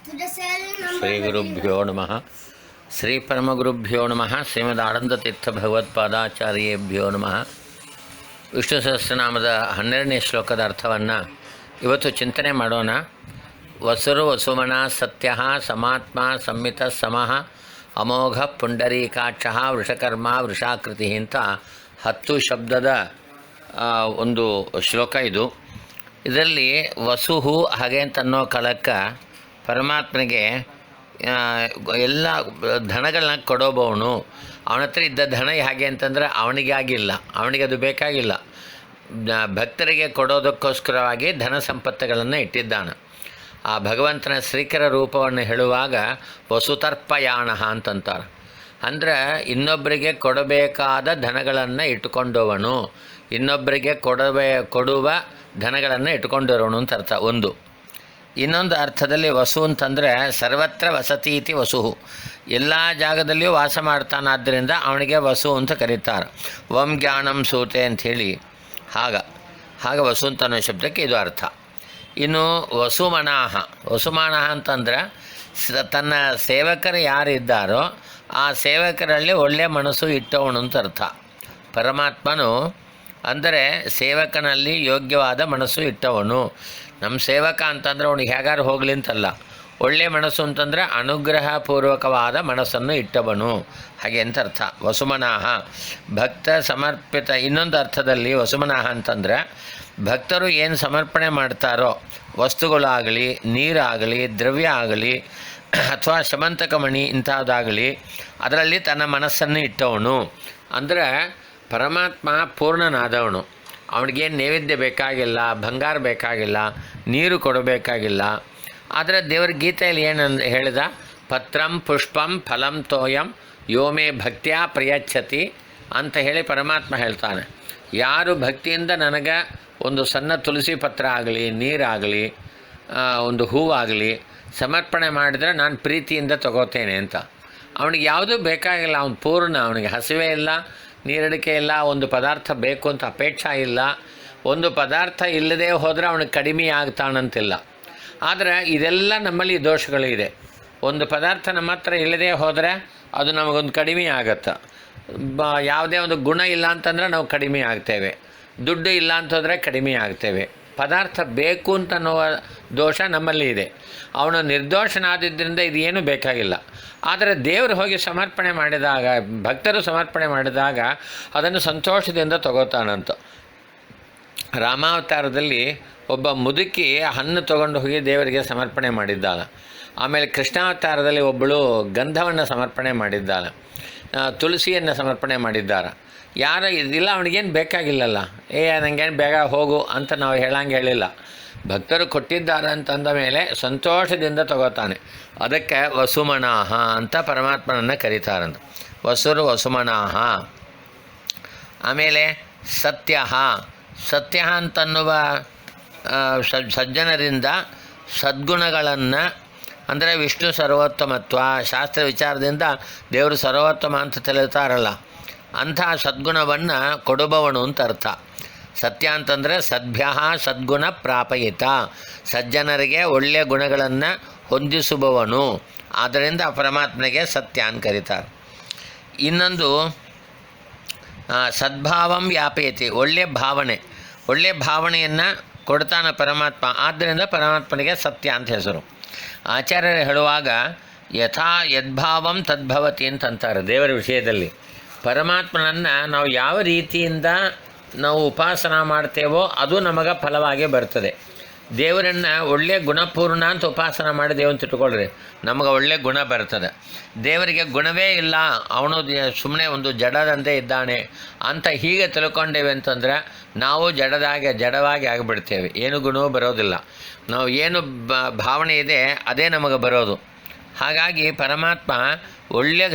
ಶ್ರೀ ಗುರುಭ್ಯೋ ನಮಃ. ಶ್ರೀ ಪರಮಗುರುಭ್ಯೋ ನಮಃ. ಶ್ರೀಮದ್ ಆನಂದತೀರ್ಥ ಭಗವತ್ಪಾದಾಚಾರ್ಯೇಭ್ಯೋ ನಮಃ. ವಿಷ್ಣು ಸಹಸ್ರನಾಮದ 12ನೇ ಶ್ಲೋಕದ ಅರ್ಥವನ್ನು ಇವತ್ತು ಚಿಂತನೆ ಮಾಡೋಣ. ವಸುರು ವಸುಮನ ಸತ್ಯ ಸಮಾತ್ಮ ಸಂಮಿತ ಸಮಃ ಅಮೋಘ ಪುಂಡರೀಕಾಕ್ಷ ವೃಷಕರ್ಮ ವೃಷಾಕೃತಿ ಅಂತ 10 ಶಬ್ದದ ಒಂದು ಶ್ಲೋಕ ಇದು. ಇದರಲ್ಲಿ ವಸುಹು ಹಾಗೆ ಅಂತನ್ನೋ ಕಾಲಕ್ಕೆ ಪರಮಾತ್ಮನಿಗೆ ಎಲ್ಲ ಧನಗಳನ್ನ ಕೊಡೋಬವನು. ಅವನ ಹತ್ರ ಇದ್ದ ಧನ ಹೇಗೆ ಅಂತಂದರೆ ಅವನಿಗೆ ಆಗಿಲ್ಲ, ಅವನಿಗೆ ಅದು ಬೇಕಾಗಿಲ್ಲ. ಭಕ್ತರಿಗೆ ಕೊಡೋದಕ್ಕೋಸ್ಕರವಾಗಿ ಧನ ಸಂಪತ್ತುಗಳನ್ನು ಇಟ್ಟಿದ್ದಾನೆ. ಆ ಭಗವಂತನ ಶ್ರೀಕರ ರೂಪವನ್ನು ಹೇಳುವಾಗ ವಸುತರ್ಪಯಾಣ ಅಂತಂತಾರೆ. ಅಂದರೆ ಇನ್ನೊಬ್ಬರಿಗೆ ಕೊಡಬೇಕಾದ ಧನಗಳನ್ನು ಇಟ್ಟುಕೊಂಡವನು, ಇನ್ನೊಬ್ಬರಿಗೆ ಕೊಡುವ ಧನಗಳನ್ನು ಇಟ್ಕೊಂಡಿರೋನು ಅಂತ ಅರ್ಥ ಒಂದು. ಇನ್ನೊಂದು ಅರ್ಥದಲ್ಲಿ ವಸು ಅಂತಂದರೆ ಸರ್ವತ್ರ ವಸತಿ ಇತಿ ವಸುಹು, ಎಲ್ಲ ಜಾಗದಲ್ಲಿಯೂ ವಾಸ ಮಾಡ್ತಾನಾದ್ದರಿಂದ ಅವನಿಗೆ ವಸು ಅಂತ ಕರೀತಾರೆ. ವಂ ಜ್ಞಾನಂ ಸೂತೆ ಅಂಥೇಳಿ ಹಾಗ ವಸು ಅಂತ ಅನ್ನೋ ಶಬ್ದಕ್ಕೆ ಇದು ಅರ್ಥ. ಇನ್ನು ವಸುಮಾನಃ ಅಂತಂದರೆ ತನ್ನ ಸೇವಕರು ಯಾರಿದ್ದಾರೋ ಆ ಸೇವಕರಲ್ಲಿ ಒಳ್ಳೆಯ ಮನಸ್ಸು ಇಟ್ಟವನು ಅಂತ ಅರ್ಥ. ಪರಮಾತ್ಮನು ಅಂದರೆ ಸೇವಕನಲ್ಲಿ ಯೋಗ್ಯವಾದ ಮನಸ್ಸು ಇಟ್ಟವನು. ನಮ್ಮ ಸೇವಕ ಅಂತಂದರೆ ಅವನಿಗೆ ಹೇಗಾರು ಹೋಗಲಿ ಅಂತಲ್ಲ, ಒಳ್ಳೆಯ ಮನಸ್ಸು ಅಂತಂದರೆ ಅನುಗ್ರಹಪೂರ್ವಕವಾದ ಮನಸ್ಸನ್ನು ಇಟ್ಟವನು ಹಾಗೆ ಅಂತ ಅರ್ಥ. ವಸುಮನಾಹ ಭಕ್ತ ಸಮರ್ಪಿತ. ಇನ್ನೊಂದು ಅರ್ಥದಲ್ಲಿ ವಸುಮನಾಹ ಅಂತಂದರೆ ಭಕ್ತರು ಏನು ಸಮರ್ಪಣೆ ಮಾಡ್ತಾರೋ ವಸ್ತುಗಳಾಗಲಿ, ನೀರಾಗಲಿ, ದ್ರವ್ಯ ಆಗಲಿ ಅಥವಾ ಶಮಂತಕಮಣಿ ಇಂಥದ್ದಾಗಲಿ ಅದರಲ್ಲಿ ತನ್ನ ಮನಸ್ಸನ್ನು ಇಟ್ಟವನು. ಅಂದರೆ ಪರಮಾತ್ಮ ಪೂರ್ಣನಾದವನು. ಅವನಿಗೇನು ನೈವೇದ್ಯ ಬೇಕಾಗಿಲ್ಲ, ಬಂಗಾರ ಬೇಕಾಗಿಲ್ಲ, ನೀರು ಕೊಡಬೇಕಾಗಿಲ್ಲ. ಆದರೆ ದೇವರ ಗೀತೆಯಲ್ಲಿ ಏನು ಹೇಳಿದ, ಪತ್ರಂ ಪುಷ್ಪಂ ಫಲಂ ತೋಯಂ ಯೋಮೇ ಭಕ್ತಿಯ ಪ್ರಯಚ್ಛತಿ ಅಂತ ಹೇಳಿ ಪರಮಾತ್ಮ ಹೇಳ್ತಾನೆ. ಯಾರು ಭಕ್ತಿಯಿಂದ ನನಗೆ ಒಂದು ಸಣ್ಣ ತುಳಸಿ ಪತ್ರ ಆಗಲಿ, ನೀರಾಗಲಿ, ಒಂದು ಹೂವಾಗಲಿ ಸಮರ್ಪಣೆ ಮಾಡಿದರೆ ನಾನು ಪ್ರೀತಿಯಿಂದ ತಗೋತೇನೆ ಅಂತ. ಅವನಿಗೆ ಯಾವುದೂ ಬೇಕಾಗಿಲ್ಲ, ಅವನು ಪೂರ್ಣ. ಅವನಿಗೆ ಹಸಿವೆ ಇಲ್ಲ, ನೀರಡಿಕೆ ಇಲ್ಲ, ಒಂದು ಪದಾರ್ಥ ಬೇಕು ಅಂತ ಅಪೇಕ್ಷೆ ಇಲ್ಲ. ಒಂದು ಪದಾರ್ಥ ಇಲ್ಲದೆ ಹೋದರೆ ಅವನಿಗೆ ಕಡಿಮೆ ಆಗ್ತಾನಂತಿಲ್ಲ. ಆದರೆ ಇದೆಲ್ಲ ನಮ್ಮಲ್ಲಿ ದೋಷಗಳಿದೆ. ಒಂದು ಪದಾರ್ಥ ನಮ್ಮ ಹತ್ರ ಇಲ್ಲದೆ ಹೋದರೆ ಅದು ನಮಗೊಂದು ಕಡಿಮೆ ಆಗತ್ತೆ. ಯಾವುದೇ ಒಂದು ಗುಣ ಇಲ್ಲ ಅಂತಂದರೆ ನಾವು ಕಡಿಮೆ ಆಗ್ತೇವೆ. ದುಡ್ಡು ಇಲ್ಲ ಅಂತಂದರೆ ಕಡಿಮೆ ಆಗ್ತೇವೆ. ಪದಾರ್ಥ ಬೇಕು ಅಂತ ಅನ್ನೋ ದೋಷ ನಮ್ಮಲ್ಲಿ ಇದೆ. ಅವನು ನಿರ್ದೋಷನಾದಿದ್ದರಿಂದ ಇದು ಏನೂ ಬೇಕಾಗಿಲ್ಲ. ಆದರೆ ದೇವರು ಹೋಗಿ ಸಮರ್ಪಣೆ ಮಾಡಿದಾಗ, ಭಕ್ತರು ಸಮರ್ಪಣೆ ಮಾಡಿದಾಗ ಅದನ್ನು ಸಂತೋಷದಿಂದ ತಗೋತಾನಂತ. ರಾಮಾವತಾರದಲ್ಲಿ ಒಬ್ಬ ಮುದುಕಿ ಹಣ್ಣು ತೊಗೊಂಡು ಹೋಗಿ ದೇವರಿಗೆ ಸಮರ್ಪಣೆ ಮಾಡಿದ್ದಾಳೆ. ಆಮೇಲೆ ಕೃಷ್ಣಾವತಾರದಲ್ಲಿ ಒಬ್ಬಳು ಗಂಧವನ್ನು ಸಮರ್ಪಣೆ ಮಾಡಿದ್ದಾಳೆ, ತುಳಸಿಯನ್ನು ಸಮರ್ಪಣೆ ಮಾಡಿದ್ದಾರೆ. ಯಾರು ಇದಿಲ್ಲ, ಅವನಿಗೇನು ಬೇಕಾಗಿಲ್ಲಲ್ಲ, ನನಗೇನು ಬೇಗ ಹೋಗು ಅಂತ ನಾವು ಹೇಳಿಲ್ಲ. ಭಕ್ತರು ಕೊಟ್ಟಿದ್ದಾರೆ ಅಂತಂದ ಮೇಲೆ ಸಂತೋಷದಿಂದ ತಗೋತಾನೆ. ಅದಕ್ಕೆ ವಸುಮನಾಹ ಅಂತ ಪರಮಾತ್ಮನನ್ನು ಕರೀತಾರಂತ. ವಸುರು ವಸುಮನಾಹ. ಆಮೇಲೆ ಸತ್ಯ ಅಂತನ್ನುವ ಸಜ್ಜನರಿಂದ ಸದ್ಗುಣಗಳನ್ನು, ಅಂದರೆ ವಿಷ್ಣು ಸರ್ವೋತ್ತಮತ್ವ, ಶಾಸ್ತ್ರ ವಿಚಾರದಿಂದ ದೇವರು ಸರ್ವೋತ್ತಮ ಅಂತ ತಿಳಿತಾರಲ್ಲ, ಅಂಥ ಸದ್ಗುಣವನ್ನು ಕೊಡುವವನು ಅಂತ ಅರ್ಥ. ಸತ್ಯ ಅಂತಂದರೆ ಸದ್ಭ್ಯ ಸದ್ಗುಣ ಪ್ರಾಪಯಿತ, ಸಜ್ಜನರಿಗೆ ಒಳ್ಳೆಯ ಗುಣಗಳನ್ನು ಹೊಂದಿಸುವವನು. ಆದ್ದರಿಂದ ಪರಮಾತ್ಮನಿಗೆ ಸತ್ಯ ಅಂತ ಕರೀತಾರೆ. ಇನ್ನೊಂದು ಸದ್ಭಾವಂ ವ್ಯಾಪಯತಿ, ಒಳ್ಳೆಯ ಭಾವನೆಯನ್ನು ಕೊಡ್ತಾನೆ ಪರಮಾತ್ಮ. ಆದ್ದರಿಂದ ಪರಮಾತ್ಮನಿಗೆ ಸತ್ಯ ಅಂತ ಹೆಸರು. ಆಚಾರ್ಯರು ಹೇಳುವಾಗ ಯದ್ಭಾವಂ ತದ್ಭವತಿ ಅಂತಂತಾರೆ ದೇವರ ವಿಷಯದಲ್ಲಿ. ಪರಮಾತ್ಮನನ್ನು ನಾವು ಯಾವ ರೀತಿಯಿಂದ ನಾವು ಉಪಾಸನ ಮಾಡ್ತೇವೋ ಅದು ನಮಗೆ ಫಲವಾಗಿ ಬರ್ತದೆ. ದೇವರನ್ನು ಒಳ್ಳೆಯ ಗುಣಪೂರ್ಣ ಅಂತ ಉಪಾಸನ ಮಾಡಿದೇವು ಅಂತ ಇಟ್ಕೊಳ್ರಿ, ನಮಗೆ ಒಳ್ಳೆಯ ಗುಣ ಬರ್ತದೆ. ದೇವರಿಗೆ ಗುಣವೇ ಇಲ್ಲ, ಅವನು ಸುಮ್ಮನೆ ಒಂದು ಜಡದಂತೆ ಇದ್ದಾನೆ ಅಂತ ಹೀಗೆ ತಿಳ್ಕೊಂಡೇವೆ ಅಂತಂದರೆ ನಾವು ಜಡವಾಗಿ ಆಗಿಬಿಡ್ತೇವೆ. ಏನು ಗುಣವೂ ಬರೋದಿಲ್ಲ. ನಾವು ಏನು ಭಾವನೆ ಇದೆ ಅದೇ ನಮಗೆ ಬರೋದು. ಹಾಗಾಗಿ ಪರಮಾತ್ಮ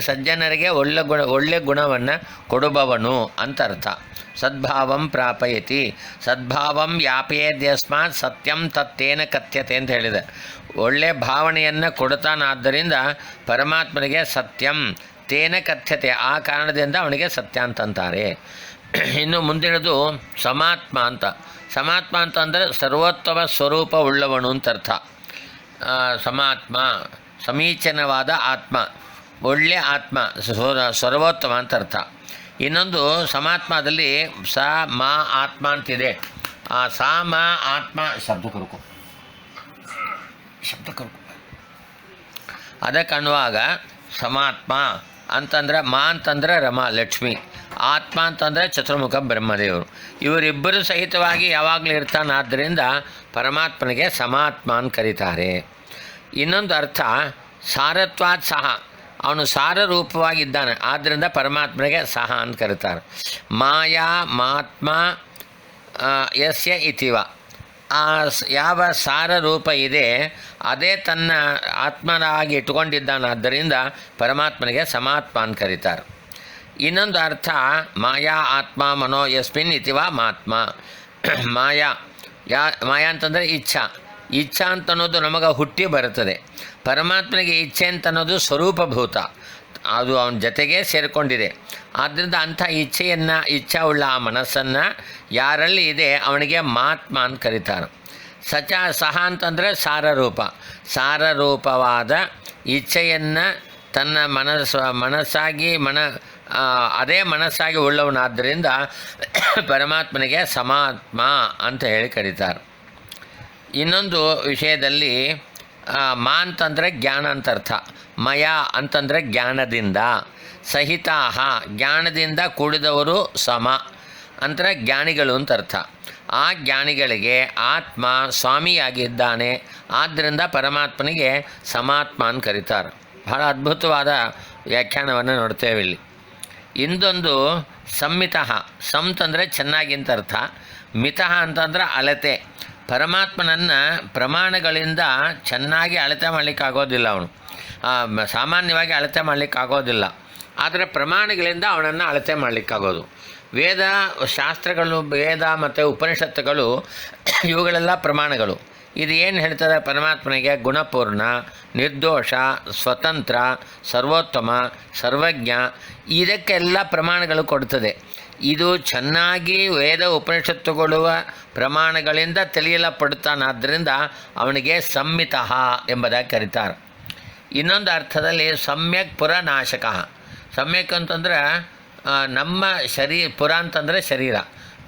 ಸಜ್ಜನರಿಗೆ ಒಳ್ಳೆಯ ಗುಣವನ್ನು ಕೊಡುವವನು ಅಂತ ಅರ್ಥ. ಸದ್ಭಾವಂ ಪ್ರಾಪಯತಿ, ಸದ್ಭಾವಂ ವ್ಯಾಪಯೇದ್ಯಸ್ಮಾತ್ ಸತ್ಯಂ ತತ್ತೇನ ಕಥ್ಯತೆ ಅಂತ ಹೇಳಿದೆ. ಒಳ್ಳೆಯ ಭಾವನೆಯನ್ನು ಕೊಡ್ತಾನಾದ್ದರಿಂದ ಪರಮಾತ್ಮನಿಗೆ ಸತ್ಯಂ ತೇನ ಕಥ್ಯತೆ, ಆ ಕಾರಣದಿಂದ ಅವನಿಗೆ ಸತ್ಯ ಅಂತಂತಾರೆ. ಇನ್ನು ಮುಂದಿನದು ಸಮಾತ್ಮ ಅಂತಂದರೆ ಸರ್ವೋತ್ತಮ ಸ್ವರೂಪ ಉಳ್ಳವನು ಅಂತ ಅರ್ಥ. ಸಮಾತ್ಮ, ಸಮೀಚೀನವಾದ ಆತ್ಮ, ಒಳ್ಳೆಯ ಆತ್ಮ, ಸರ್ವೋತ್ತಮ ಅಂತ ಅರ್ಥ. ಇನ್ನೊಂದು ಸಮಾತ್ಮದಲ್ಲಿ ಸ ಮಾ ಆತ್ಮ ಅಂತಿದೆ. ಆ ಸ ಮ ಆತ್ಮ ಶಬ್ದ ಕರ್ಕೊ ಅದಕ್ಕೆ ಅನ್ನುವಾಗ ಸಮಾತ್ಮ ಅಂತಂದ್ರೆ ಮಾ ಅಂತಂದ್ರೆ ರಮಾ ಲಕ್ಷ್ಮಿ, ಆತ್ಮ ಅಂತಂದರೆ ಚತುರ್ಮುಖ ಬ್ರಹ್ಮದೇವರು. ಇವರಿಬ್ಬರು ಸಹಿತವಾಗಿ ಯಾವಾಗಲೂ ಇರ್ತಾನಾದ್ದರಿಂದ ಪರಮಾತ್ಮನಿಗೆ ಸಮಾತ್ಮ ಅಂತ ಕರೀತಾರೆ. ಇನ್ನೊಂದು ಅರ್ಥ ಸಾರತ್ವಾತ್ ಸಹ, ಅವನು ಸಾರರೂಪವಾಗಿದ್ದಾನೆ, ಆದ್ದರಿಂದ ಪರಮಾತ್ಮನಿಗೆ ಸಹ ಅಂತ ಕರೀತಾರೆ. ಮಾಯಾ ಮಾತ್ಮ ಯಸ್ಯ ಇತಿವ, ಆ ಯಾವ ಸಾರ ರೂಪ ಇದೆ ಅದೇ ತನ್ನ ಆತ್ಮನಾಗಿ ಇಟ್ಕೊಂಡಿದ್ದಾನಾದ್ದರಿಂದ ಪರಮಾತ್ಮನಿಗೆ ಸಮಾತ್ಮ ಅಂತ ಕರೀತಾರೆ. ಇನ್ನೊಂದು ಅರ್ಥ ಮಾಯಾ ಆತ್ಮ ಮನೋ ಯಸ್ಮಿನ್ ಇತಿವ ಮಾತ್ಮ. ಮಾಯಾ ಅಂತಂದರೆ ಇಚ್ಛಾ ಅಂತನ್ನೋದು ನಮಗೆ ಹುಟ್ಟಿ ಬರುತ್ತದೆ. ಪರಮಾತ್ಮನಿಗೆ ಇಚ್ಛೆ ಅಂತನ್ನೋದು ಸ್ವರೂಪಭೂತ, ಅದು ಅವನ ಜೊತೆಗೇ ಸೇರಿಕೊಂಡಿದೆ. ಆದ್ದರಿಂದ ಅಂಥ ಇಚ್ಛಾವುಳ್ಳ ಆ ಮನಸ್ಸನ್ನು ಯಾರಲ್ಲಿ ಇದೆ ಅವನಿಗೆ ಮಹಾತ್ಮ ಅಂತ ಕರೀತಾರೆ. ಸಹ ಅಂತಂದರೆ ಸಾರರೂಪವಾದ ಇಚ್ಛೆಯನ್ನು ತನ್ನ ಮನಸ್ಸಾಗಿ ಅದೇ ಮನಸ್ಸಾಗಿ ಉಳ್ಳವನಾದ್ದರಿಂದ ಪರಮಾತ್ಮನಿಗೆ ಸಮಾತ್ಮ ಅಂತ ಹೇಳಿ ಕರೀತಾರೆ. ಇನ್ನೊಂದು ವಿಷಯದಲ್ಲಿ ಮಾ ಅಂತಂದರೆ ಜ್ಞಾನ ಅಂತ ಅರ್ಥ, ಮಯ ಅಂತಂದರೆ ಜ್ಞಾನದಿಂದ, ಸಹಿತಾಹ ಜ್ಞಾನದಿಂದ ಕೂಡಿದವರು ಸಮ ಅಂದರೆ ಜ್ಞಾನಿಗಳು ಅಂತ ಅರ್ಥ. ಆ ಜ್ಞಾನಿಗಳಿಗೆ ಆತ್ಮ ಸ್ವಾಮಿಯಾಗಿದ್ದಾನೆ, ಆದ್ದರಿಂದ ಪರಮಾತ್ಮನಿಗೆ ಸಮಾತ್ಮ ಅಂತ ಕರೀತಾರೆ. ಬಹಳ ಅದ್ಭುತವಾದ ವ್ಯಾಖ್ಯಾನವನ್ನು ನೋಡ್ತೇವೆ ಇಲ್ಲಿ. ಇನ್ನೊಂದು ಸಂಮಿತಃ, ಸಂತಂದರೆ ಚೆನ್ನಾಗಿ ಅಂತ ಅರ್ಥ, ಮಿತಃ ಅಂತಂದ್ರೆ ಅಳತೆ. ಪರಮಾತ್ಮನನ್ನು ಪ್ರಮಾಣಗಳಿಂದ ಚೆನ್ನಾಗಿ ಅಳತೆ ಮಾಡಲಿಕ್ಕಾಗೋದಿಲ್ಲ, ಅವನು ಸಾಮಾನ್ಯವಾಗಿ ಅಳತೆ ಮಾಡಲಿಕ್ಕಾಗೋದಿಲ್ಲ. ಆದರೆ ಪ್ರಮಾಣಗಳಿಂದ ಅವನನ್ನು ಅಳತೆ ಮಾಡಲಿಕ್ಕಾಗೋದು. ಶಾಸ್ತ್ರಗಳು, ವೇದ ಮತ್ತು ಉಪನಿಷತ್ತುಗಳು ಇವುಗಳೆಲ್ಲ ಪ್ರಮಾಣಗಳು. ಇದು ಏನು ಹೇಳ್ತದೆ? ಪರಮಾತ್ಮನಿಗೆ ಗುಣಪೂರ್ಣ, ನಿರ್ದೋಷ, ಸ್ವತಂತ್ರ, ಸರ್ವೋತ್ತಮ, ಸರ್ವಜ್ಞ, ಇದಕ್ಕೆಲ್ಲ ಪ್ರಮಾಣಗಳು ಕೊಡ್ತದೆ. ಇದು ಚೆನ್ನಾಗಿ ವೇದ ಉಪನಿಷತ್ತುಗಳು ಪ್ರಮಾಣಗಳಿಂದ ತಿಳಿಯಲ್ಪಡುತ್ತಾನಾದ್ದರಿಂದ ಅವನಿಗೆ ಸಂಮಿತಃ ಎಂಬುದಾಗಿ ಕರೀತಾರೆ. ಇನ್ನೊಂದು ಅರ್ಥದಲ್ಲಿ ಸಮ್ಯಕ್ ಪುರನಾಶಕ. ಸಮ್ಯಕ್ ಅಂತಂದ್ರೆ ನಮ್ಮ ಪುರ ಅಂತಂದರೆ ಶರೀರ,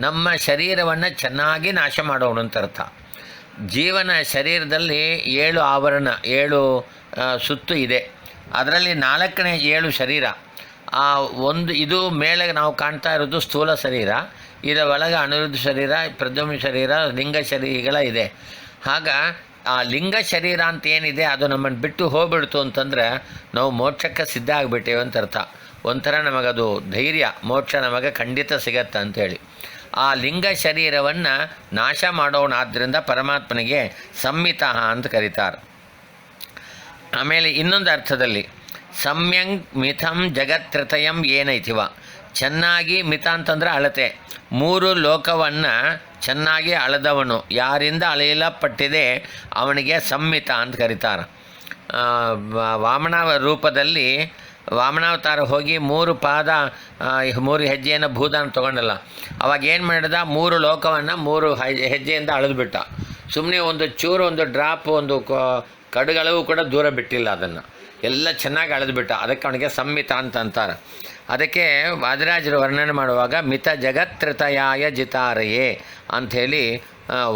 ನಮ್ಮ ಶರೀರವನ್ನು ಚೆನ್ನಾಗಿ ನಾಶ ಮಾಡೋನು ಅಂತ ಅರ್ಥ. ಜೀವನ ಶರೀರದಲ್ಲಿ 7 ಆವರಣ, 7 ಸುತ್ತು ಇದೆ. ಅದರಲ್ಲಿ 4ನೇ 7 ಶರೀರ. ಇದು ಮೇಲೆ ನಾವು ಕಾಣ್ತಾ ಇರೋದು ಸ್ಥೂಲ ಶರೀರ, ಇದರ ಒಳಗೆ ಅನಿರುದ್ಧ ಶರೀರ, ಪ್ರದ್ಯುಮ್ನ ಶರೀರ, ಲಿಂಗ ಶರೀರಗಳ ಇದೆ. ಆಗ ಆ ಲಿಂಗ ಶರೀರ ಅಂತ ಏನಿದೆ ಅದು ನಮ್ಮನ್ನು ಬಿಟ್ಟು ಹೋಗ್ಬಿಡ್ತು ಅಂತಂದರೆ ನಾವು ಮೋಕ್ಷಕ್ಕೆ ಸಿದ್ಧ ಆಗಿಬಿಟ್ಟೇವೆ ಅಂತ ಅರ್ಥ. ಒಂಥರ ನಮಗದು ಧೈರ್ಯ, ಮೋಕ್ಷ ನಮಗೆ ಖಂಡಿತ ಸಿಗತ್ತೆ ಅಂಥೇಳಿ. ಆ ಲಿಂಗ ಶರೀರವನ್ನು ನಾಶ ಮಾಡೋಣಾದ್ದರಿಂದ ಪರಮಾತ್ಮನಿಗೆ ಸಂಮಿತಃ ಅಂತ ಕರೀತಾರೆ. ಆಮೇಲೆ ಇನ್ನೊಂದು ಅರ್ಥದಲ್ಲಿ ಸಮ್ಯಂಗ್ ಮಿಥಂ ಜಗತ್ತ್ರತಯಂ ಏನೈತಿವ, ಚೆನ್ನಾಗಿ ಮಿತ ಅಂತಂದರೆ ಅಳತೆ. 3 ಲೋಕವನ್ನು ಚೆನ್ನಾಗಿ ಅಳೆದವನು, ಯಾರಿಂದ ಅಳೆಯಲ್ಪಟ್ಟಿದೆ ಅವನಿಗೆ ಸಂಮಿತ ಅಂತ ಕರೀತಾರೆ. ವಾಮನ ರೂಪದಲ್ಲಿ ವಾಮನಾವತಾರ ಹೋಗಿ 3 ಪಾದ 3 ಹೆಜ್ಜೆಯನ್ನು ಭೂದಾನ ತೊಗೊಂಡಲ್ಲ, ಅವಾಗ ಏನು ಮಾಡಿದ? 3 ಲೋಕವನ್ನು 3 ಹೆಜ್ಜೆಯಿಂದ ಅಳೆದುಬಿಟ್ಟ. ಸುಮ್ಮನೆ ಒಂದು ಚೂರು, ಒಂದು ಡ್ರಾಪ್, ಒಂದು ಕಡುಗಳವು ಕೂಡ ದೂರ ಬಿಟ್ಟಿಲ್ಲ, ಅದನ್ನು ಎಲ್ಲ ಚೆನ್ನಾಗಿ ಅಳೆದುಬಿಟ್ಟ. ಅದಕ್ಕೆ ಅವನಿಗೆ ಸಂಮಿತ ಅಂತ ಅಂತಾರೆ. ಅದಕ್ಕೆ ವಾದಿರಾಜರು ವರ್ಣನೆ ಮಾಡುವಾಗ ಮಿತ ಜಗತ್ತ್ರತಯಾಯ ಜಿತಾರಯೇ ಅಂಥೇಳಿ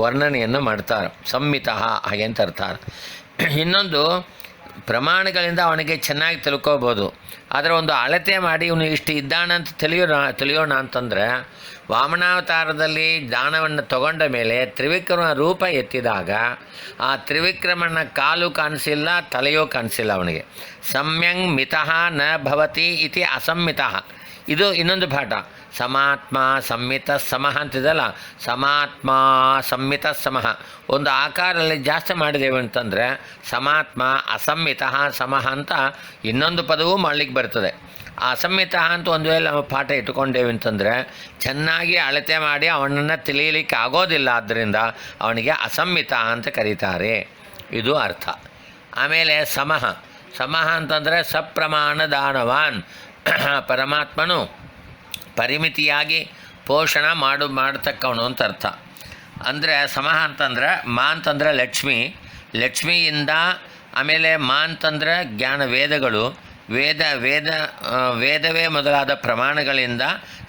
ವರ್ಣನೆಯನ್ನು ಮಾಡ್ತಾರೆ. ಸಂಮಿತಃ ಹಾಗೆ ಅಂತ ಅರ್ಥ. ಇನ್ನೊಂದು ಪ್ರಮಾಣಗಳಿಂದ ಅವನಿಗೆ ಚೆನ್ನಾಗಿ ತಿಳ್ಕೋಬೋದು. ಆದರೆ ಒಂದು ಅಳತೆ ಮಾಡಿ ಇವನು ಇಷ್ಟು ಇದ್ದಾನಂತ ತಿಳಿಯೋಣ ಅಂತಂದರೆ ವಾಮನಾವತಾರದಲ್ಲಿ ದಾನವನ್ನು ತಗೊಂಡ ಮೇಲೆ ತ್ರಿವಿಕ್ರಮ ರೂಪ ಎತ್ತಿದಾಗ ಆ ತ್ರಿವಿಕ್ರಮನ ಕಾಲು ಕಾಣಿಸಿಲ್ಲ, ತಲೆಯೂ ಕಾಣಿಸಿಲ್ಲ ಅವನಿಗೆ. ಸಮ್ಯಂಗ್ ಮಿತಃ ನ ಭವತಿ ಇತಿ ಅಸಮ್ಮಿತಃ. ಇದು ಇನ್ನೊಂದು ಪಾಠ. ಸಮಾತ್ಮ ಸಂಮಿತ ಸಮಃ ಅಂತಿದಲ್ಲ, ಸಮಾತ್ಮ ಸಂಮಿತ ಸಮಃ. ಒಂದು ಆಕಾರದಲ್ಲಿ ಜಾಸ್ತಿ ಮಾಡಿದೇವೆ ಅಂತಂದರೆ ಸಮಾತ್ಮ ಅಸಮ್ಮಿತಃ ಸಮಃ ಅಂತ ಇನ್ನೊಂದು ಪದವೂ ಮಾಡಲಿಕ್ಕೆ ಬರ್ತದೆ. ಅಸಮ್ಮಿತ ಅಂತ ಒಂದು ವೇಳೆ ನಾವು ಪಾಠ ಇಟ್ಕೊಂಡೇವೆ ಅಂತಂದರೆ ಚೆನ್ನಾಗಿ ಅಳತೆ ಮಾಡಿ ಅವನನ್ನು ತಿಳಿಯಲಿಕ್ಕೆ ಆಗೋದಿಲ್ಲ, ಆದ್ದರಿಂದ ಅವನಿಗೆ ಅಸಮ್ಮಿತ ಅಂತ ಕರೀತಾರೆ. ಇದು ಅರ್ಥ. ಆಮೇಲೆ ಸಮಃ ಅಂತಂದರೆ ಸಪ್ರಮಾಣ ದಾನವಾನ್. ಪರಮಾತ್ಮನು ಪರಿಮಿತಿಯಾಗಿ ಪೋಷಣ ಮಾಡ್ತಕ್ಕವನು ಅಂತ ಅರ್ಥ. ಅಂದರೆ ಸಮಃ ಅಂತಂದರೆ ಮಾ ಅಂತಂದರೆ ಲಕ್ಷ್ಮಿ, ಲಕ್ಷ್ಮಿಯಿಂದ. ಆಮೇಲೆ ಮಾ ಅಂತಂದರೆ ಜ್ಞಾನ ವೇದಗಳು, ವೇದವೇ ಮೊದಲಾದ ಪ್ರಮಾಣಗಳಿಂದ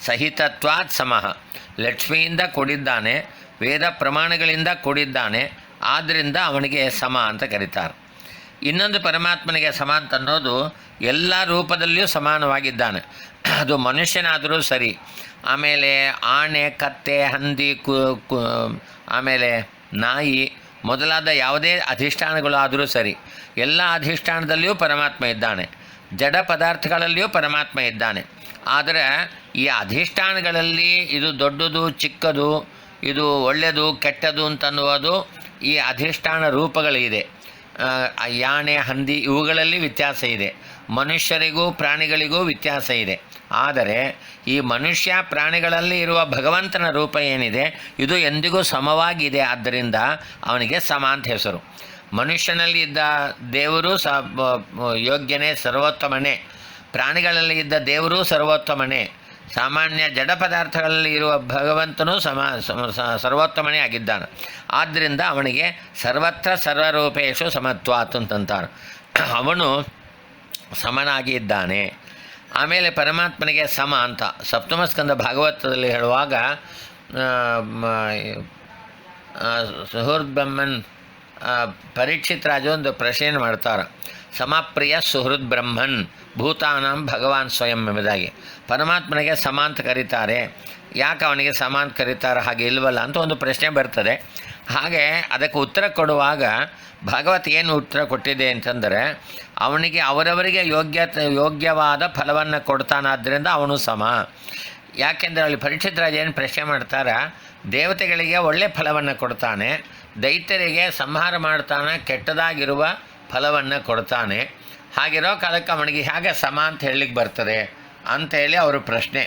ಸಹಿತತ್ವಾತ್ ಸಮಃ. ಲಕ್ಷ್ಮಿಯಿಂದ ಕೂಡಿದ್ದಾನೆ, ವೇದ ಪ್ರಮಾಣಗಳಿಂದ ಕೂಡಿದ್ದಾನೆ, ಆದ್ದರಿಂದ ಅವನಿಗೆ ಸಮ ಅಂತ ಕರೀತಾರೆ. ಇನ್ನೊಂದು ಪರಮಾತ್ಮನಿಗೆ ಸಮ ಅಂತ ಅನ್ನೋದು ಎಲ್ಲ ರೂಪದಲ್ಲಿಯೂ ಸಮಾನವಾಗಿದ್ದಾನೆ. ಅದು ಮನುಷ್ಯನಾದರೂ ಸರಿ, ಆಮೇಲೆ ಆಣೆ, ಕತ್ತೆ, ಹಂದಿ, ಆಮೇಲೆ ನಾಯಿ ಮೊದಲಾದ ಯಾವುದೇ ಅಧಿಷ್ಠಾನಗಳು ಆದರೂ ಸರಿ, ಎಲ್ಲ ಅಧಿಷ್ಠಾನದಲ್ಲಿಯೂ ಪರಮಾತ್ಮ ಇದ್ದಾನೆ, ಜಡ ಪದಾರ್ಥಗಳಲ್ಲಿಯೂ ಪರಮಾತ್ಮ ಇದ್ದಾನೆ. ಆದರೆ ಈ ಅಧಿಷ್ಠಾನಗಳಲ್ಲಿ ಇದು ದೊಡ್ಡದು ಚಿಕ್ಕದು, ಇದು ಒಳ್ಳೆಯದು ಕೆಟ್ಟದು ಅಂತನ್ನುವುದು ಈ ಅಧಿಷ್ಠಾನ ರೂಪಗಳಿದೆ. ಯಾಣೆ, ಹಂದಿ ಇವುಗಳಲ್ಲಿ ವ್ಯತ್ಯಾಸ ಇದೆ, ಮನುಷ್ಯರಿಗೂ ಪ್ರಾಣಿಗಳಿಗೂ ವ್ಯತ್ಯಾಸ ಇದೆ. ಆದರೆ ಈ ಮನುಷ್ಯ ಪ್ರಾಣಿಗಳಲ್ಲಿ ಇರುವ ಭಗವಂತನ ರೂಪ ಏನಿದೆ ಇದು ಎಂದಿಗೂ ಸಮವಾಗಿದೆ. ಆದ್ದರಿಂದ ಅವನಿಗೆ ಸಮ ಅಂತ ಹೆಸರು. ಮನುಷ್ಯನಲ್ಲಿ ಇದ್ದ ದೇವರು ಯೋಗ್ಯನೇ, ಸರ್ವೋತ್ತಮನೇ. ಪ್ರಾಣಿಗಳಲ್ಲಿ ಇದ್ದ ದೇವರು ಸರ್ವೋತ್ತಮನೇ. ಸಾಮಾನ್ಯ ಜಡ ಪದಾರ್ಥಗಳಲ್ಲಿ ಇರುವ ಭಗವಂತನೂ ಸರ್ವೋತ್ತಮನೇ ಆಗಿದ್ದಾನೆ. ಆದ್ದರಿಂದ ಅವನಿಗೆ ಸರ್ವತ್ರ ಸರ್ವರೂಪೇಶು ಸಮತ್ವಾತ್ ಅಂತಂತಾರೆ. ಅವನು ಸಮನಾಗಿ ಇದ್ದಾನೆ. ಆಮೇಲೆ ಪರಮಾತ್ಮನಿಗೆ ಸಮ ಅಂತ ಸಪ್ತಮ ಸ್ಕಂದ ಭಾಗವತದಲ್ಲಿ ಹೇಳುವಾಗ ಸುಹೃದ್ ಬ್ರಹ್ಮನ್ ಪರೀಕ್ಷಿತ್ ರಾಜ ಒಂದು ಪ್ರಶ್ನೆಯನ್ನು ಮಾಡ್ತಾರೆ. ಸಮಪ್ರಿಯ ಸುಹೃದ್ ಬ್ರಹ್ಮನ್ ಭೂತಾನಾಂ ಭಗವಾನ್ ಸ್ವಯಂ ಎಂಬುದಾಗಿ. ಪರಮಾತ್ಮನಿಗೆ ಸಮ ಅಂತ ಕರೀತಾರೆ, ಯಾಕೆ ಅವನಿಗೆ ಸಮ ಅಂತ ಕರೀತಾರೆ, ಹಾಗೆ ಇಲ್ವಲ್ಲ ಅಂತ ಒಂದು ಪ್ರಶ್ನೆ ಬರ್ತದೆ. ಹಾಗೆ ಅದಕ್ಕೆ ಉತ್ತರ ಕೊಡುವಾಗ ಭಾಗವತ ಏನು ಉತ್ತರ ಕೊಟ್ಟಿದೆ ಅಂತಂದರೆ, ಅವನಿಗೆ ಅವರವರಿಗೆ ಯೋಗ್ಯವಾದ ಫಲವನ್ನು ಕೊಡ್ತಾನಾದ್ದರಿಂದ ಅವನು ಸಮ. ಯಾಕೆಂದರೆ ಅಲ್ಲಿ ಪರೀಕ್ಷಿತ್ ರಾಜ ಏನು ಪ್ರಶ್ನೆ ಮಾಡ್ತಾರೆ, ದೇವತೆಗಳಿಗೆ ಒಳ್ಳೆಯ ಫಲವನ್ನು ಕೊಡ್ತಾನೆ, ದೈತ್ಯರಿಗೆ ಸಂಹಾರ ಮಾಡ್ತಾನೆ, ಕೆಟ್ಟದಾಗಿರುವ ಫಲವನ್ನು ಕೊಡ್ತಾನೆ. ಹಾಗಿರೋ ಕಾಲಕ್ಕೆ ಅವನಿಗೆ ಹೇಗೆ ಸಮ ಅಂತ ಹೇಳಲಿಕ್ಕೆ ಬರ್ತದೆ ಅಂಥೇಳಿ ಅವರು ಪ್ರಶ್ನೆ.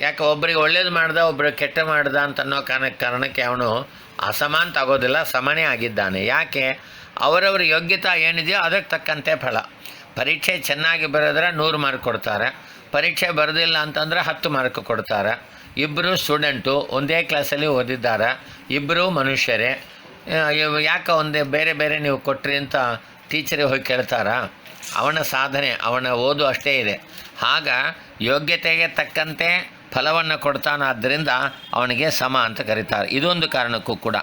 ಯಾಕೆ ಒಬ್ಬರಿಗೆ ಒಳ್ಳೇದು ಮಾಡ್ದ, ಒಬ್ಬರಿಗೆ ಕೆಟ್ಟ ಮಾಡ್ದ ಅಂತನ್ನೋ ಕಾರಣಕ್ಕೆ ಅವನು ಅಸಮ ಅಂತ ಆಗೋದಿಲ್ಲ, ಸಮನೇ ಆಗಿದ್ದಾನೆ. ಯಾಕೆ? ಅವರವ್ರ ಯೋಗ್ಯತೆ ಏನಿದೆಯೋ ಅದಕ್ಕೆ ತಕ್ಕಂತೆ ಫಲ. ಪರೀಕ್ಷೆ ಚೆನ್ನಾಗಿ ಬರೆದ್ರೆ 100 ಮಾರ್ಕ್ ಕೊಡ್ತಾರೆ, ಪರೀಕ್ಷೆ ಬರೋದಿಲ್ಲ ಅಂತಂದರೆ 10 ಮಾರ್ಕ್ ಕೊಡ್ತಾರೆ. ಇಬ್ಬರು ಸ್ಟೂಡೆಂಟು ಒಂದೇ ಕ್ಲಾಸಲ್ಲಿ ಓದಿದ್ದಾರೆ, ಇಬ್ಬರು ಮನುಷ್ಯರೇ. ಯಾಕೆ ಒಂದೇ ಬೇರೆ ಬೇರೆ ನೀವು ಕೊಟ್ರಿ ಅಂತ ಟೀಚರಿಗೆ ಹೋಗಿ ಕೇಳ್ತಾರ? ಅವನ ಸಾಧನೆ, ಅವನ ಓದು ಅಷ್ಟೇ ಇದೆ. ಆಗ ಯೋಗ್ಯತೆಗೆ ತಕ್ಕಂತೆ ಫಲವನ್ನು ಕೊಡ್ತಾನಾದ್ದರಿಂದ ಅವನಿಗೆ ಸಮ ಅಂತ ಕರೀತಾರೆ. ಇದೊಂದು ಕಾರಣಕ್ಕೂ ಕೂಡ.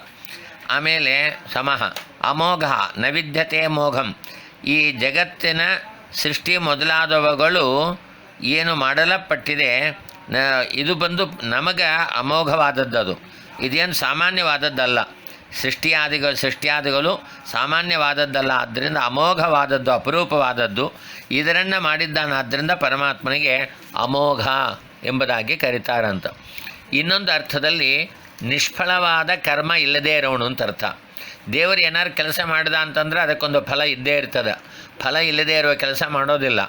ಆಮೇಲೆ ಸಮಃ ಅಮೋಘ ನೈವಿಧ್ಯತೆ ಮೋಘಂ. ಈ ಜಗತ್ತಿನ ಸೃಷ್ಟಿ ಮೊದಲಾದವುಗಳು ಏನು ಮಾಡಲ್ಪಟ್ಟಿದೆ ಇದು ಬಂದು ನಮಗೆ ಅಮೋಘವಾದದ್ದು. ಇದೇನು ಸಾಮಾನ್ಯವಾದದ್ದಲ್ಲ. ಸೃಷ್ಟಿಯಾದಿಗಳು ಸಾಮಾನ್ಯವಾದದ್ದಲ್ಲ. ಆದ್ದರಿಂದ ಅಮೋಘವಾದದ್ದು, ಅಪರೂಪವಾದದ್ದು. ಇದನ್ನು ಮಾಡಿದ್ದಾನಾದ್ದರಿಂದ ಪರಮಾತ್ಮನಿಗೆ ಅಮೋಘ ಎಂಬುದಾಗಿ ಕರೀತಾರಂತ. ಇನ್ನೊಂದು ಅರ್ಥದಲ್ಲಿ ನಿಷ್ಫಲವಾದ ಕರ್ಮ ಇಲ್ಲದೇ ಇರೋನು ಅಂತ ಅರ್ಥ. ದೇವರು ಏನಾರು ಕೆಲಸ ಮಾಡಿದ ಅಂತಂದರೆ ಅದಕ್ಕೊಂದು ಫಲ ಇದ್ದೇ ಇರ್ತದೆ. ಫಲ ಇಲ್ಲದೇ ಇರುವ ಕೆಲಸ ಮಾಡೋದಿಲ್ಲ.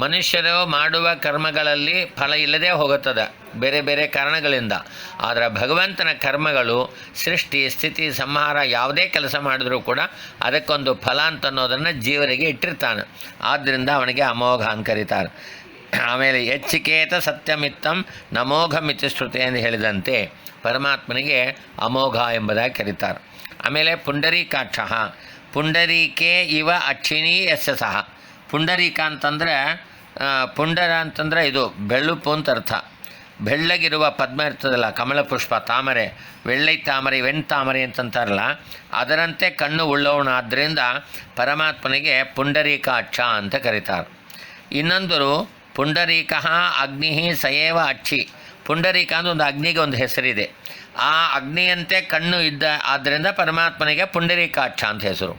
ಮನುಷ್ಯರು ಮಾಡುವ ಕರ್ಮಗಳಲ್ಲಿ ಫಲ ಇಲ್ಲದೇ ಹೋಗುತ್ತದೆ ಬೇರೆ ಬೇರೆ ಕಾರಣಗಳಿಂದ. ಆದರೆ ಭಗವಂತನ ಕರ್ಮಗಳು ಸೃಷ್ಟಿ, ಸ್ಥಿತಿ, ಸಂಹಾರ ಯಾವುದೇ ಕೆಲಸ ಮಾಡಿದ್ರೂ ಕೂಡ ಅದಕ್ಕೊಂದು ಫಲ ಅಂತನ್ನೋದನ್ನು ಜೀವರಿಗೆ ಇಟ್ಟಿರ್ತಾನೆ. ಆದ್ದರಿಂದ ಅವನಿಗೆ ಅಮೋಘ ಅಂತ ಕರೀತಾರೆ. ಆಮೇಲೆ ಎಚ್ಚಿಕೇತ ಸತ್ಯಮಿತ್ತಂ ನಮೋಘಮಿತಿ ಶ್ರುತಿ ಎಂದು ಹೇಳಿದಂತೆ ಪರಮಾತ್ಮನಿಗೆ ಅಮೋಘ ಎಂಬುದಾಗಿ ಕರೀತಾರೆ. ಆಮೇಲೆ ಪುಂಡರೀಕಾಕ್ಷ ಪುಂಡರೀಕೆ ಇವ ಅಕ್ಷಿಣಿ ಯಸ್ಯ ಸಹ. ಪುಂಡರೀಕ ಅಂತಂದರೆ ಪುಂಡರ ಅಂತಂದರೆ ಇದು ಬೆಳ್ಳುಪ್ಪು ಅಂತ ಅರ್ಥ. ಬೆಳ್ಳಗಿರುವ ಪದ್ಮ ಇರ್ತದಲ್ಲ, ಕಮಲ ಪುಷ್ಪ, ತಾಮರೆ, வெள்ளை ತಾಮರೆ, ತಾಮರೆ ಅಂತಂತಾರಲ್ಲ, ಅದರಂತೆ ಕಣ್ಣು ಉಳ್ಳವನಾದ್ದರಿಂದ ಪರಮಾತ್ಮನಿಗೆ ಪುಂಡರೀಕಾಕ್ಷ ಅಂತ ಕರೀತಾರೆ. ಇನ್ನೊಂದು ಪುಂಡರೀಕ ಅಗ್ನಿ ಸಯೇವ ಅಕ್ಷಿ. ಪುಂಡರೀಕ ಅಂದರೆ ಒಂದು ಅಗ್ನಿಗೆ ಒಂದು ಹೆಸರಿದೆ. ಆ ಅಗ್ನಿಯಂತೆ ಕಣ್ಣು ಇದ್ದ ಆದ್ದರಿಂದ ಪರಮಾತ್ಮನಿಗೆ ಪುಂಡರೀಕಾಕ್ಷ ಅಂತ ಹೆಸರು.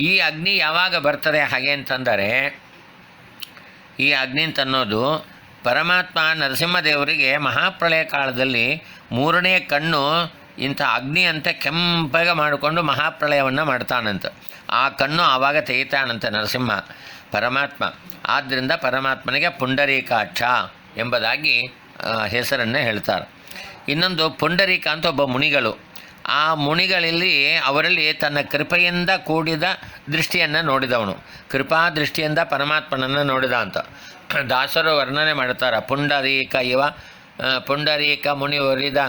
ಈ ಅಗ್ನಿ ಯಾವಾಗ ಬರ್ತದೆ ಹಾಗೆ ಅಂತಂದರೆ, ಈ ಅಗ್ನಿ ಅಂತನ್ನೋದು ಪರಮಾತ್ಮ ನರಸಿಂಹದೇವರಿಗೆ ಮಹಾಪ್ರಳಯ ಕಾಲದಲ್ಲಿ 3ನೇ ಕಣ್ಣು ಇಂಥ ಅಗ್ನಿಯಂತೆ ಕೆಂಪಗೆ ಮಾಡಿಕೊಂಡು ಮಹಾಪ್ರಳಯವನ್ನು ಮಾಡ್ತಾನಂತ. ಆ ಕಣ್ಣು ಆವಾಗ ತೆಗಿತಾನಂತೆ ನರಸಿಂಹ ಪರಮಾತ್ಮ. ಆದ್ದರಿಂದ ಪರಮಾತ್ಮನಿಗೆ ಪುಂಡರೀಕಾಕ್ಷ ಎಂಬುದಾಗಿ ಹೆಸರನ್ನು ಹೇಳ್ತಾರೆ. ಇನ್ನೊಂದು ಪುಂಡರೀಕ ಅಂತ ಒಬ್ಬ ಮುನಿಗಳು. ಆ ಮುನಿಗಳಲ್ಲಿ ಅವರಲ್ಲಿ ತನ್ನ ಕೃಪೆಯಿಂದ ಕೂಡಿದ ದೃಷ್ಟಿಯನ್ನು ನೋಡಿದವನು. ಕೃಪಾ ದೃಷ್ಟಿಯಿಂದ ಪರಮಾತ್ಮನನ್ನು ನೋಡಿದ ಅಂತ ದಾಸರು ವರ್ಣನೆ ಮಾಡ್ತಾರೆ. ಪುಂಡರೀಕ ಮುನಿ ಒರಿದ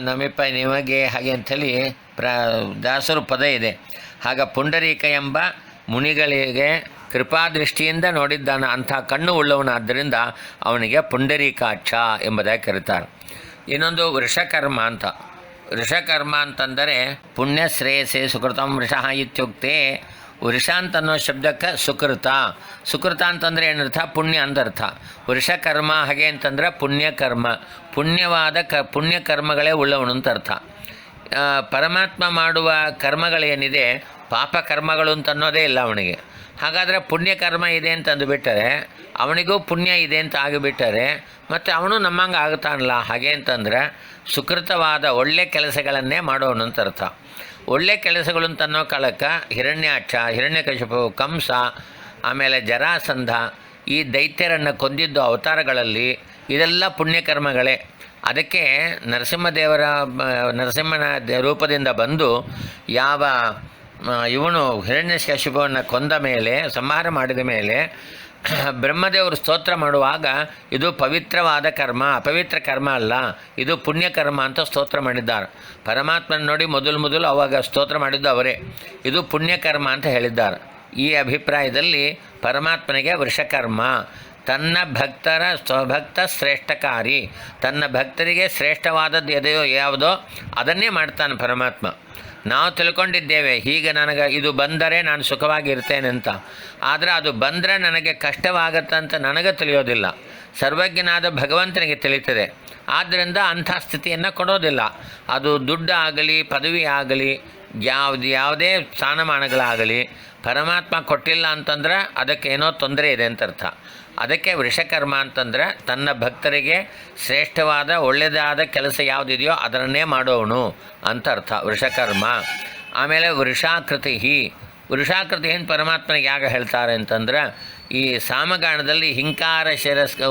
ನಮಿಪ ನಿಮಗೆ ಹಾಗೆ ಅಂಥೇಳಿ ದಾಸರು ಪದ ಇದೆ. ಆಗ ಪುಂಡರೀಕ ಎಂಬ ಮುನಿಗಳಿಗೆ ಕೃಪಾದೃಷ್ಟಿಯಿಂದ ನೋಡಿದ್ದಾನೆ, ಅಂಥ ಕಣ್ಣು ಉಳ್ಳವನಾದ್ದರಿಂದ ಅವನಿಗೆ ಪುಂಡರೀಕಾಕ್ಷ ಎಂಬುದಾಗಿ ಕರೀತಾರೆ. ಇನ್ನೊಂದು ವೃಷಕರ್ಮ ಅಂತ. ವೃಷಕರ್ಮ ಅಂತಂದರೆ ಪುಣ್ಯ ಶ್ರೇಯಸೆ ಸುಕೃತಂ ವೃಷಃ ಇತ್ಯುಕ್ತೆ. ವೃಷ ಅಂತನ್ನೋ ಶಬ್ದಕ್ಕೆ ಸುಕೃತ. ಸುಕೃತ ಅಂತಂದರೆ ಏನರ್ಥ? ಪುಣ್ಯ ಅಂದರ್ಥ. ವೃಷಕರ್ಮ ಹಾಗೆ ಅಂತಂದರೆ ಪುಣ್ಯಕರ್ಮ, ಪುಣ್ಯವಾದ ಪುಣ್ಯಕರ್ಮಗಳೇ ಉಳ್ಳವನು ಅಂತ ಅರ್ಥ. ಪರಮಾತ್ಮ ಮಾಡುವ ಕರ್ಮಗಳೇನಿದೆ ಪಾಪ ಕರ್ಮಗಳು ಅಂತ ಅನ್ನೋದೇ ಇಲ್ಲ ಅವನಿಗೆ. ಹಾಗಾದರೆ ಪುಣ್ಯಕರ್ಮ ಇದೆ ಅಂತ ಅಂದುಬಿಟ್ಟರೆ ಅವನಿಗೂ ಪುಣ್ಯ ಇದೆ ಅಂತ ಆಗಿಬಿಟ್ಟರೆ ಮತ್ತು ಅವನು ನಮ್ಮಂಗೆ ಆಗುತ್ತಾನಲ್ಲ. ಹಾಗೆ ಅಂತಂದರೆ ಸುಕೃತವಾದ ಒಳ್ಳೆ ಕೆಲಸಗಳನ್ನೇ ಮಾಡೋನು ಅಂತ ಅರ್ಥ. ಒಳ್ಳೆ ಕೆಲಸಗಳು ಅಂತ ಅನ್ನೋ ಕಾಲಕ್ಕೆ ಹಿರಣ್ಯಾಕ್ಷ, ಹಿರಣ್ಯಕಶಿಪು, ಕಂಸ, ಆಮೇಲೆ ಜರಾಸಂಧ ಈ ದೈತ್ಯರನ್ನು ಕೊಂದಿದ್ದು ಅವತಾರಗಳಲ್ಲಿ ಇದೆಲ್ಲ ಪುಣ್ಯಕರ್ಮಗಳೇ. ಅದಕ್ಕೆ ನರಸಿಂಹನ ರೂಪದಿಂದ ಬಂದು ಯಾವ ಇವನು ಹಿರಣ್ಯಕಶಿಪುವನ್ನು ಕೊಂದ ಮೇಲೆ, ಸಂಹಾರ ಮಾಡಿದ ಮೇಲೆ ಬ್ರಹ್ಮದೇವರು ಸ್ತೋತ್ರ ಮಾಡುವಾಗ ಇದು ಪವಿತ್ರವಾದ ಕರ್ಮ, ಅಪವಿತ್ರ ಕರ್ಮ ಅಲ್ಲ, ಇದು ಪುಣ್ಯಕರ್ಮ ಅಂತ ಸ್ತೋತ್ರ ಮಾಡಿದ್ದಾರೆ. ಪರಮಾತ್ಮನ ನೋಡಿ ಮೊದಲು ಅವಾಗ ಸ್ತೋತ್ರ ಮಾಡಿದ್ದು ಅವರೇ, ಇದು ಪುಣ್ಯಕರ್ಮ ಅಂತ ಹೇಳಿದ್ದಾರೆ. ಈ ಅಭಿಪ್ರಾಯದಲ್ಲಿ ಪರಮಾತ್ಮನಿಗೆ ವೃಷಕರ್ಮ, ತನ್ನ ಭಕ್ತರ ಸ್ವಭಕ್ತ ಶ್ರೇಷ್ಠಕಾರಿ, ತನ್ನ ಭಕ್ತರಿಗೆ ಶ್ರೇಷ್ಠವಾದದ್ದು ಎದೆಯೋ ಯಾವುದೋ ಅದನ್ನೇ ಮಾಡ್ತಾನೆ ಪರಮಾತ್ಮ. ನಾವು ತಿಳ್ಕೊಂಡಿದ್ದೇವೆ ಹೀಗೆ ನನಗೆ ಇದು ಬಂದರೆ ನಾನು ಸುಖವಾಗಿರ್ತೇನೆ ಅಂತ. ಆದರೆ ಅದು ಬಂದರೆ ನನಗೆ ಕಷ್ಟವಾಗತ್ತಂತ ನನಗೆ ತಿಳಿಯೋದಿಲ್ಲ, ಸರ್ವಜ್ಞನಾದ ಭಗವಂತನಿಗೆ ತಿಳಿತದೆ. ಆದ್ದರಿಂದ ಅಂಥ ಸ್ಥಿತಿಯನ್ನು ಕೊಡೋದಿಲ್ಲ. ಅದು ದುಡ್ಡು ಆಗಲಿ, ಪದವಿ ಆಗಲಿ, ಯಾವುದೇ ಸ್ಥಾನಮಾನಗಳಾಗಲಿ ಪರಮಾತ್ಮ ಕೊಟ್ಟಿಲ್ಲ ಅಂತಂದ್ರೆ ಅದಕ್ಕೆ ಏನೋ ತೊಂದರೆ ಇದೆ ಅಂತ ಅರ್ಥ. ಅದಕ್ಕೆ ವೃಷಕರ್ಮ ಅಂತಂದರೆ ತನ್ನ ಭಕ್ತರಿಗೆ ಶ್ರೇಷ್ಠವಾದ ಒಳ್ಳೆಯದಾದ ಕೆಲಸ ಯಾವುದಿದೆಯೋ ಅದನ್ನೇ ಮಾಡೋವನು ಅಂತ ಅರ್ಥ ವೃಷಕರ್ಮ. ಆಮೇಲೆ ವೃಷಾಕೃತಿ. ವೃಷಾಕೃತಿಯನ್ನು ಪರಮಾತ್ಮನಿಗೆ ಯಾಕೆ ಹೇಳ್ತಾರೆ ಅಂತಂದ್ರೆ, ಈ ಸಾಮಗಾನದಲ್ಲಿ ಹಿಂಕಾರ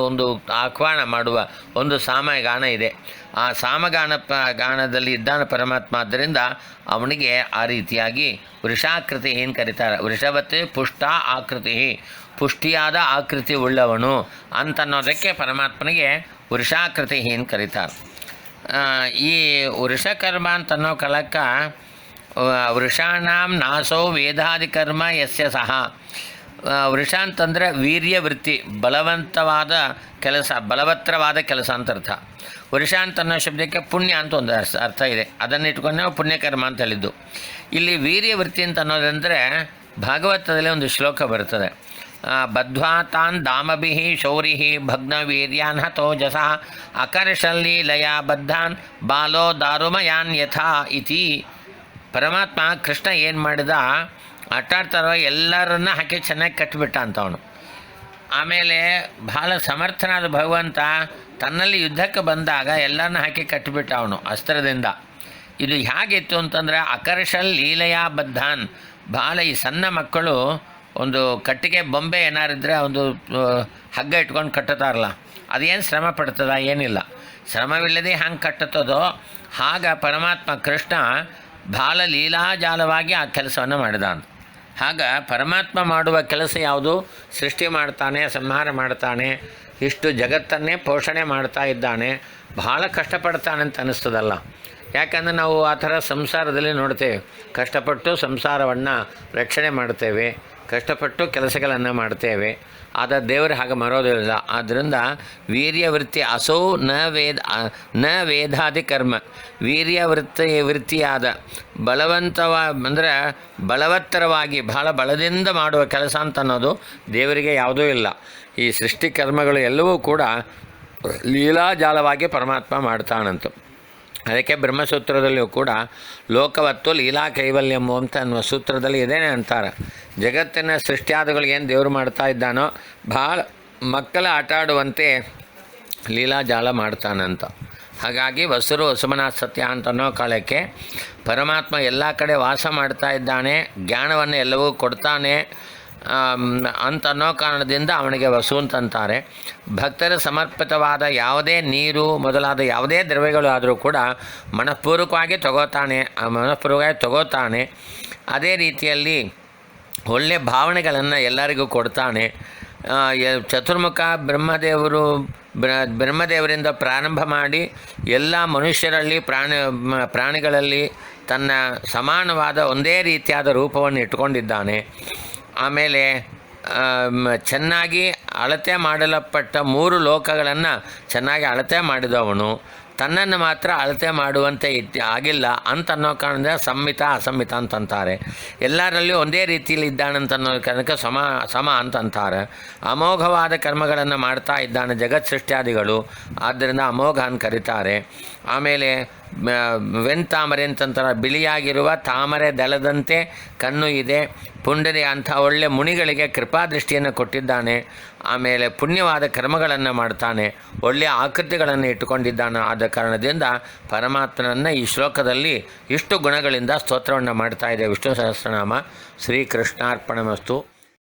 ಒಂದು ಆಹ್ವಾನ ಮಾಡುವ ಒಂದು ಸಾಮಗಾನ ಇದೆ. ಆ ಗಾನದಲ್ಲಿ ಇದ್ದಾನೆ ಪರಮಾತ್ಮ. ಆದ್ದರಿಂದ ಅವನಿಗೆ ಆ ರೀತಿಯಾಗಿ ವೃಷಾಕೃತಿ ಏನು ಕರೀತಾರೆ. ವೃಷವತ್ ಪುಷ್ಟ ಆಕೃತಿ, ಪುಷ್ಟಿಯಾದ ಆಕೃತಿ ಉಳ್ಳವನು ಅಂತನ್ನೋದಕ್ಕೆ ಪರಮಾತ್ಮನಿಗೆ ವೃಷಾಕೃತಿ ಏನು ಕರೀತಾರೆ. ಈ ವೃಷಕರ್ಮ ಅಂತನ್ನೋ ಕಾಲಕ್ಕೆ ವೃಷಾಣಾಂ ನಾಸೋ ವೇದಾದಿಕರ್ಮ ಯಸ್ಯ ಸಹ. ವೃಷ ಅಂತಂದರೆ ವೀರ್ಯವೃತ್ತಿ, ಬಲವಂತವಾದ ಕೆಲಸ, ಬಲವತ್ತರವಾದ ಕೆಲಸ ಅಂತ ಅರ್ಥ. ವೃಷ ಅಂತನ್ನೋ ಶಬ್ದಕ್ಕೆ ಪುಣ್ಯ ಅಂತ ಒಂದು ಅರ್ಥ ಇದೆ. ಅದನ್ನು ಇಟ್ಕೊಂಡು ನಾವು ಪುಣ್ಯಕರ್ಮ ಅಂತ ಹೇಳಿದ್ದು. ಇಲ್ಲಿ ವೀರ್ಯವೃತ್ತಿ ಅಂತ ಅನ್ನೋದಂದರೆ ಭಾಗವತದಲ್ಲಿ ಒಂದು ಶ್ಲೋಕ ಬರ್ತದೆ. ಬದ್ಧ್ವಾ ತಾನ್ ದಾಮಭಿ ಶೌರಿ ಭಗ್ನ ವೀರ್ಯಾನ್ ಹತೋಜಸ ಅಕರ್ಷಲ್ಲೀಲಯ ಬದ್ಧಾನ್ ಬಾಲೋ ದಾರುಮಯಾನ್ ಯಥಾ ಇತಿ. ಪರಮಾತ್ಮ ಕೃಷ್ಣ ಏನು ಮಾಡಿದ, ಆಟಾಡ್ತಾರೋ ಎಲ್ಲರನ್ನ ಹಾಕಿ ಚೆನ್ನಾಗಿ ಕಟ್ಟಿಬಿಟ್ಟ ಅಂತ ಅವನು. ಆಮೇಲೆ ಬಹಳ ಸಮರ್ಥನಾದ ಭಗವಂತ ತನ್ನಲ್ಲಿ ಯುದ್ಧಕ್ಕೆ ಬಂದಾಗ ಎಲ್ಲರನ್ನ ಹಾಕಿ ಕಟ್ಟಿಬಿಟ್ಟ ಅವನು ಅಸ್ತ್ರದಿಂದ. ಇದು ಹೇಗಿತ್ತು ಅಂತಂದರೆ ಅಕರ್ಷಲ್ ಲೀಲೆಯ ಬದ್ಧಾನ್. ಭಾಳ ಈ ಸಣ್ಣ ಮಕ್ಕಳು ಒಂದು ಕಟ್ಟಿಗೆ ಬೊಂಬೆ ಏನಾರಿದ್ರೆ ಒಂದು ಹಗ್ಗ ಇಟ್ಕೊಂಡು ಕಟ್ಟುತ್ತಾರಲ್ಲ, ಅದೇನು ಶ್ರಮ ಪಡ್ತದ? ಏನಿಲ್ಲ, ಶ್ರಮವಿಲ್ಲದೆ ಹಂಗೆ ಕಟ್ಟುತ್ತದೋ ಆಗ ಪರಮಾತ್ಮ ಕೃಷ್ಣ ಭಾಳ ಲೀಲಾಜಾಲವಾಗಿ ಆ ಕೆಲಸವನ್ನು ಮಾಡಿದಾನ. ಆಗ ಪರಮಾತ್ಮ ಮಾಡುವ ಕೆಲಸ ಯಾವುದು? ಸೃಷ್ಟಿ ಮಾಡ್ತಾನೆ, ಸಂಹಾರ ಮಾಡ್ತಾನೆ, ಇಷ್ಟು ಜಗತ್ತನ್ನೇ ಪೋಷಣೆ ಮಾಡ್ತಾ ಇದ್ದಾನೆ. ಭಾಳ ಕಷ್ಟಪಡ್ತಾನೆ ಅಂತ ಅನ್ನಿಸ್ತದಲ್ಲ. ಯಾಕಂದರೆ ನಾವು ಆ ಥರ ಸಂಸಾರದಲ್ಲಿ ನೋಡ್ತೇವೆ, ಕಷ್ಟಪಟ್ಟು ಸಂಸಾರವನ್ನು ರಕ್ಷಣೆ ಮಾಡ್ತೇವೆ, ಕಷ್ಟಪಟ್ಟು ಕೆಲಸಗಳನ್ನು ಮಾಡ್ತೇವೆ. ಆದರೆ ದೇವರು ಹಾಗೆ ಮರೋದಿಲ್ಲ. ಆದ್ದರಿಂದ ವೀರ್ಯವೃತ್ತಿ ಅಸೋ ನ ವೇದಾದಿ ಕರ್ಮ. ವೃತ್ತಿಯಾದ ಅಂದರೆ ಬಲವತ್ತರವಾಗಿ ಬಹಳ ಬಲದಿಂದ ಮಾಡುವ ಕೆಲಸ ಅಂತ ಅನ್ನೋದು ದೇವರಿಗೆ ಯಾವುದೂ ಇಲ್ಲ. ಈ ಸೃಷ್ಟಿ ಕರ್ಮಗಳು ಎಲ್ಲವೂ ಕೂಡ ಲೀಲಾಜಾಲವಾಗಿ ಪರಮಾತ್ಮ ಮಾಡ್ತಾನಂತ. ಅದಕ್ಕೆ ಬ್ರಹ್ಮಸೂತ್ರದಲ್ಲಿಯೂ ಕೂಡ ಲೋಕವತ್ತು ಲೀಲಾ ಕೈವಲ್ಯಮು ಅಂತ ಅನ್ನುವ ಸೂತ್ರದಲ್ಲಿ ಇದೇನೆ ಅಂತಾರೆ. ಜಗತ್ತಿನ ಸೃಷ್ಟಿಯಾದಗಳಿಗೇನು ದೇವರು ಮಾಡ್ತಾ ಇದ್ದಾನೋ ಭಾಳ ಮಕ್ಕಳ ಆಟ ಆಡುವಂತೆ ಲೀಲಾಜಾಲ ಮಾಡ್ತಾನಂತ. ಹಾಗಾಗಿ ವಸುರು ವಸುಮನ ಸತ್ಯ ಅಂತ ಅನ್ನೋ ಕಾಲಕ್ಕೆ ಪರಮಾತ್ಮ ಎಲ್ಲ ಕಡೆ ವಾಸ ಮಾಡ್ತಾ ಇದ್ದಾನೆ, ಜ್ಞಾನವನ್ನು ಎಲ್ಲವೂ ಕೊಡ್ತಾನೆ ಅಂತನ್ನೋ ಕಾರಣದಿಂದ ಅವನಿಗೆ ವಸು ಅಂತಂತಾರೆ. ಭಕ್ತರ ಸಮರ್ಪಿತವಾದ ಯಾವುದೇ ನೀರು ಮೊದಲಾದ ಯಾವುದೇ ದ್ರವ್ಯಗಳು ಆದರೂ ಕೂಡ ಮನಃಪೂರ್ವಕವಾಗಿ ತಗೋತಾನೆ. ಅದೇ ರೀತಿಯಲ್ಲಿ ಒಳ್ಳೆಯ ಭಾವನೆಗಳನ್ನು ಎಲ್ಲರಿಗೂ ಕೊಡ್ತಾನೆ. ಚತುರ್ಮುಖ ಬ್ರಹ್ಮದೇವರಿಂದ ಪ್ರಾರಂಭ ಮಾಡಿ ಎಲ್ಲ ಮನುಷ್ಯರಲ್ಲಿ ಪ್ರಾಣಿಗಳಲ್ಲಿ ತನ್ನ ಸಮಾನವಾದ ಒಂದೇ ರೀತಿಯಾದ ರೂಪವನ್ನು ಇಟ್ಕೊಂಡಿದ್ದಾನೆ. ಆಮೇಲೆ ಚೆನ್ನಾಗಿ ಅಳತೆ ಮಾಡಲ್ಪಟ್ಟ 3 ಲೋಕಗಳನ್ನು ಚೆನ್ನಾಗಿ ಅಳತೆ ಮಾಡಿದವನು ತನ್ನನ್ನು ಮಾತ್ರ ಅಳತೆ ಮಾಡುವಂತೆ ಆಗಿಲ್ಲ ಅಂತನ್ನೋ ಕಾರಣದಿಂದ ಸಂಹಿತ ಅಸಂಹಿತ ಅಂತಂತಾರೆ. ಎಲ್ಲರಲ್ಲಿಯೂ ಒಂದೇ ರೀತಿಯಲ್ಲಿ ಇದ್ದಾನಂತನ್ನೋ ಕಾರಣಕ್ಕೆ ಸಮ ಅಂತಂತಾರೆ. ಅಮೋಘವಾದ ಕರ್ಮಗಳನ್ನು ಮಾಡ್ತಾ ಇದ್ದಾನೆ ಜಗತ್ ಸೃಷ್ಟ್ಯಾದಿಗಳು, ಆದ್ದರಿಂದ ಅಮೋಘ ಅಂತ ಕರೀತಾರೆ. ಆಮೇಲೆ ವೆಣ್ತಾಮರೆ ಅಂತಂತಾರೆ, ಬಿಳಿಯಾಗಿರುವ ತಾಮರೆ ದಳದಂತೆ ಕಣ್ಣು ಇದೆ. ಪುಂಡರಿ ಅಂಥ ಒಳ್ಳೆ ಮುನಿಗಳಿಗೆ ಕೃಪಾದೃಷ್ಟಿಯನ್ನು ಕೊಟ್ಟಿದ್ದಾನೆ. ಆಮೇಲೆ ಪುಣ್ಯವಾದ ಕರ್ಮಗಳನ್ನು ಮಾಡ್ತಾನೆ, ಒಳ್ಳೆಯ ಆಕೃತಿಗಳನ್ನು ಇಟ್ಟುಕೊಂಡಿದ್ದಾನೆ. ಆದ ಕಾರಣದಿಂದ ಪರಮಾತ್ಮನನ್ನು ಈ ಶ್ಲೋಕದಲ್ಲಿ ಇಷ್ಟು ಗುಣಗಳಿಂದ ಸ್ತೋತ್ರವನ್ನು ಮಾಡ್ತಾ ಇದೆ ವಿಷ್ಣು ಸಹಸ್ರನಾಮ. ಶ್ರೀಕೃಷ್ಣಾರ್ಪಣಮಸ್ತು.